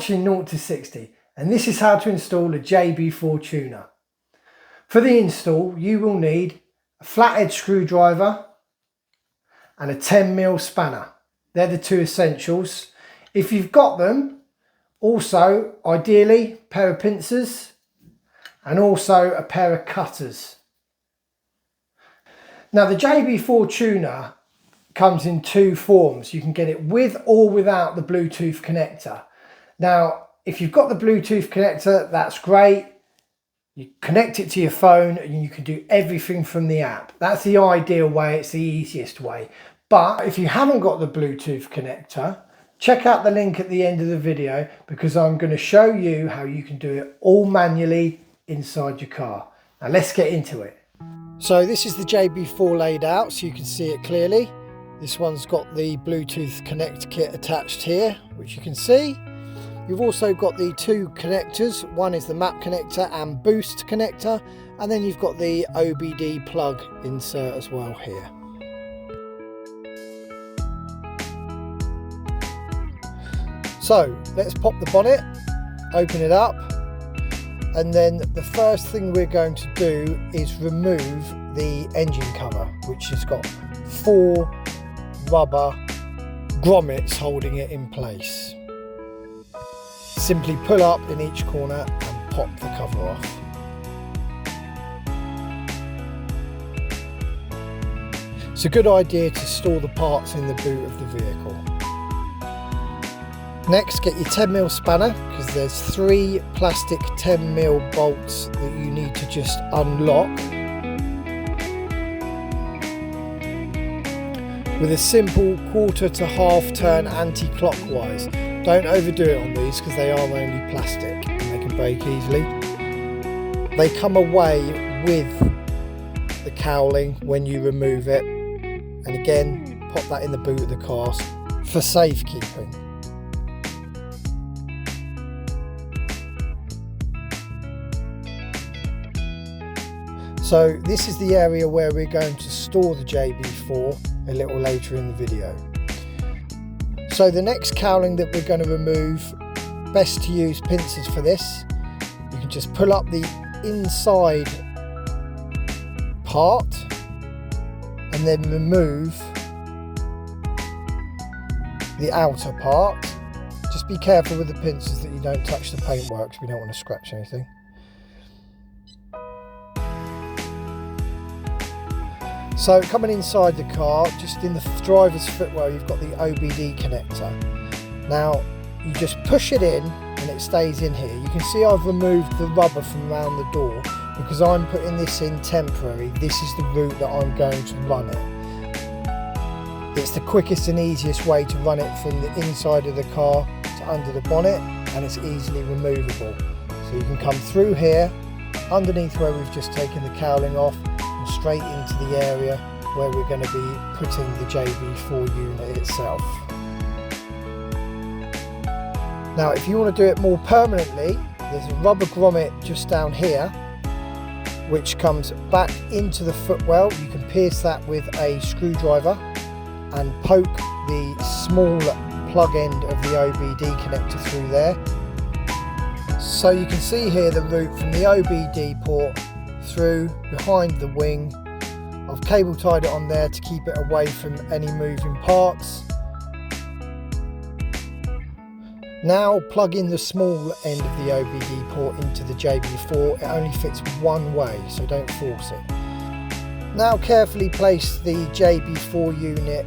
watching 0 to 60 and this is how to install a JB4 tuner. For the install you will need a flathead screwdriver and a 10mm spanner. They're the two essentials. If you've got them, also ideally a pair of pincers and also a pair of cutters. Now the JB4 tuner comes in two forms. You can get it with or without the Bluetooth connector. Now if you've got the Bluetooth connector, that's great. You connect it to your phone and you can do everything from the app. That's the ideal way, it's the easiest way. But if you haven't got the Bluetooth connector, check out the link at the end of the video because I'm going to show you how you can do it all manually inside your car. Now let's get into it. So this is the JB4 laid out so you can see it clearly. This one's got the Bluetooth connect kit attached here, which you can see. You've also got the two connectors. One is the map connector and boost connector, and then you've got the OBD plug insert as well here. So let's pop the bonnet, open it up, and then the first thing we're going to do is remove the engine cover, which has got 4 rubber grommets holding it in place. Simply pull up in each corner and pop the cover off. It's a good idea to store the parts in the boot of the vehicle. Next, get your 10mm spanner because there's 3 plastic 10mm bolts that you need to just unlock. With a simple quarter to half turn anti-clockwise. Don't overdo it on these because they are only plastic and they can break easily. They come away with the cowling when you remove it, and again pop that in the boot of the car for safekeeping. So this is the area where we're going to store the JB4 a little later in the video. So the next cowling that we're going to remove, best to use pincers for this. You can just pull up the inside part and then remove the outer part. Just be careful with the pincers that you don't touch the paintwork because we don't want to scratch anything. So coming inside the car, just in the driver's footwell, you've got the OBD connector. Now you just push it in and it stays in here. You can see I've removed the rubber from around the door because I'm putting this in temporary. This is the route that I'm going to run it. It's the quickest and easiest way to run it from the inside of the car to under the bonnet, and it's easily removable. So you can come through here, underneath where we've just taken the cowling off, straight into the area where we're going to be putting the JB4 unit itself. Now if you want to do it more permanently, there's a rubber grommet just down here which comes back into the footwell. You can pierce that with a screwdriver and poke the small plug end of the OBD connector through there. So you can see here the route from the OBD port through behind the wing. I've cable tied it on there to keep it away from any moving parts. Now plug in the small end of the OBD port into the JB4. It only fits one way, so don't force it. Now carefully place the JB4 unit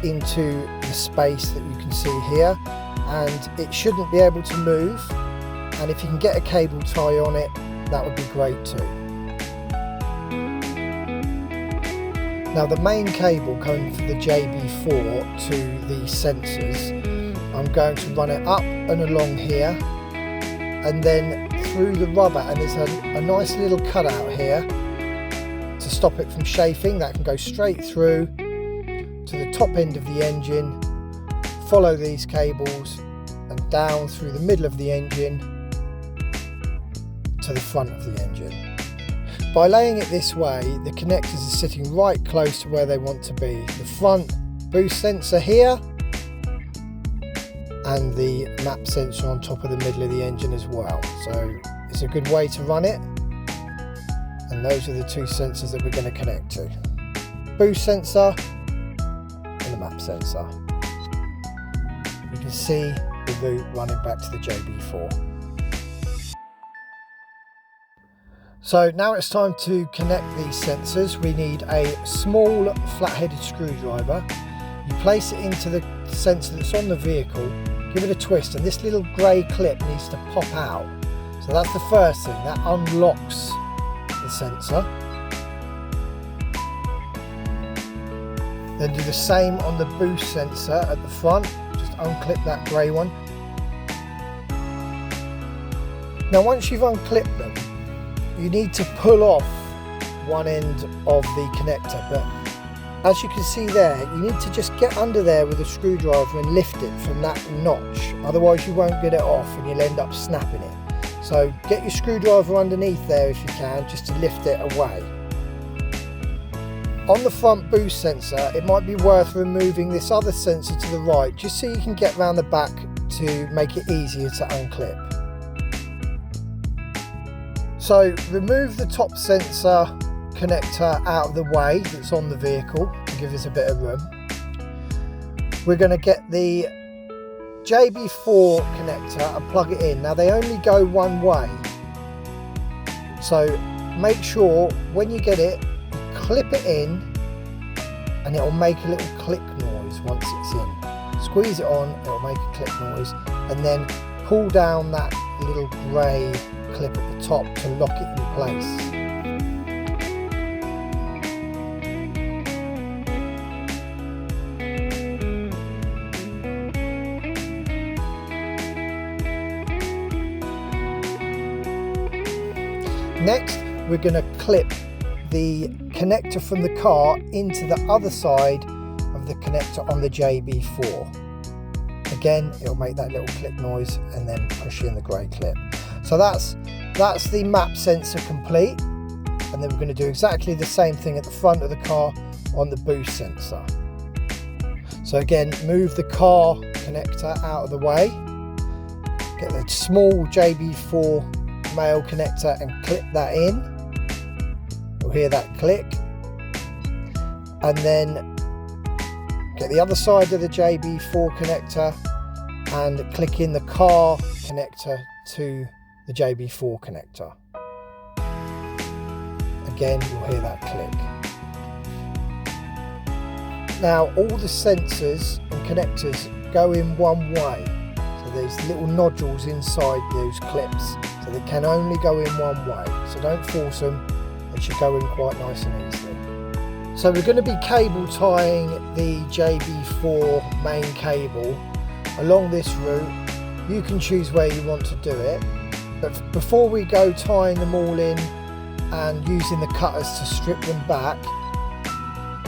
into the space that you can see here, and it shouldn't be able to move, and if you can get a cable tie on it, that would be great too. Now the main cable coming from the JB4 to the sensors, I'm going to run it up and along here and then through the rubber, and there's a nice little cutout here to stop it from chafing. That can go straight through to the top end of the engine, follow these cables and down through the middle of the engine to the front of the engine. By laying it this way, the connectors are sitting right close to where they want to be. The front boost sensor here and the map sensor on top of the middle of the engine as well. So it's a good way to run it, and those are the two sensors that we're going to connect to. Boost sensor and the map sensor. You can see the route running back to the JB4. So now it's time to connect these sensors. We need a small flat-headed screwdriver. You place it into the sensor that's on the vehicle, give it a twist, and this little grey clip needs to pop out. So that's the first thing, that unlocks the sensor. Then do the same on the boost sensor at the front, just unclip that grey one. Now once you've unclipped them, you need to pull off one end of the connector, but as you can see there, you need to just get under there with a screwdriver and lift it from that notch, otherwise you won't get it off and you'll end up snapping it. So get your screwdriver underneath there if you can, just to lift it away. On the front boost sensor, it might be worth removing this other sensor to the right, just so you can get round the back to make it easier to unclip. So remove the top sensor connector out of the way that's on the vehicle to give us a bit of room. We're going to get the JB4 connector and plug it in. Now they only go one way, so make sure when you get it, you clip it in and it will make a little click noise once it's in. Squeeze it on, it will make a click noise, and then pull down that little grey clip at the top to lock it in place. Next, we're going to clip the connector from the car into the other side of the connector on the JB4. Again, it'll make that little click noise and then push in the grey clip. So that's the map sensor complete, and then we're going to do exactly the same thing at the front of the car on the boost sensor. So again, move the car connector out of the way, get the small JB4 male connector and clip that in. You'll hear that click, and then get the other side of the JB4 connector and click in the car connector to the JB4 connector. Again, you'll hear that click. Now all the sensors and connectors go in one way, so there's little nodules inside those clips, so they can only go in one way, so don't force them, they should go in quite nice and easily. So we're going to be cable tying the JB4 main cable along this route. You can choose where you want to do it, but before we go tying them all in and using the cutters to strip them back,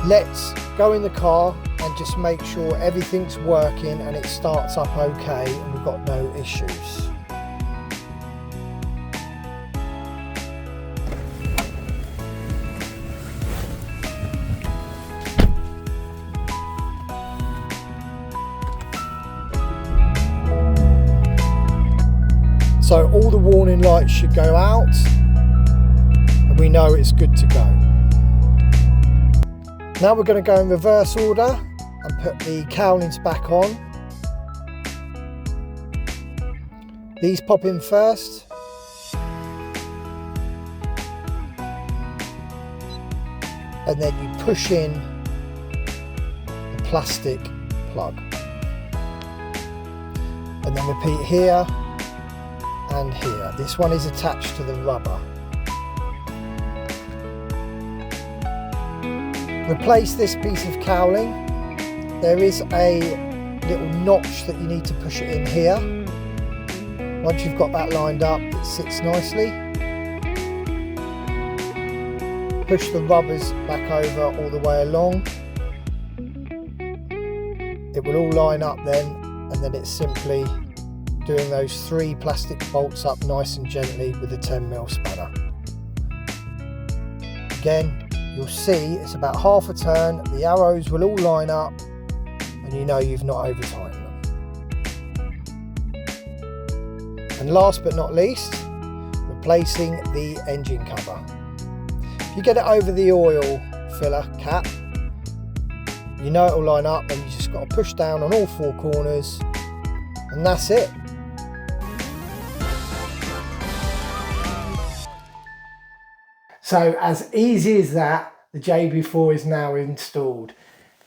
let's go in the car and just make sure everything's working and it starts up okay and we've got no issues. So all the warning lights should go out and we know it's good to go. Now we're going to go in reverse order and put the cowlings back on. These pop in first. And then you push in the plastic plug. And then repeat here and here. This one is attached to the rubber. Replace this piece of cowling. There is a little notch that you need to push it in here. Once you've got that lined up, it sits nicely. Push the rubbers back over all the way along. It will all line up then, and then it's simply doing those 3 plastic bolts up nice and gently with a 10mm spanner. Again, you'll see it's about half a turn, the arrows will all line up and you know you've not over tightened them. And last but not least, replacing the engine cover. If you get it over the oil filler cap, you know it will line up, and you just got to push down on all 4 corners, and that's it. So as easy as that, the JB4 is now installed.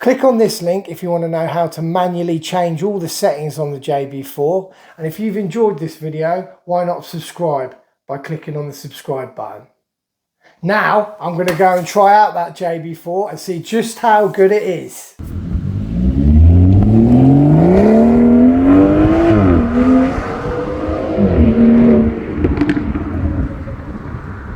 Click on this link if you want to know how to manually change all the settings on the JB4. And if you've enjoyed this video, why not subscribe by clicking on the subscribe button. Now I'm going to go and try out that JB4 and see just how good it is.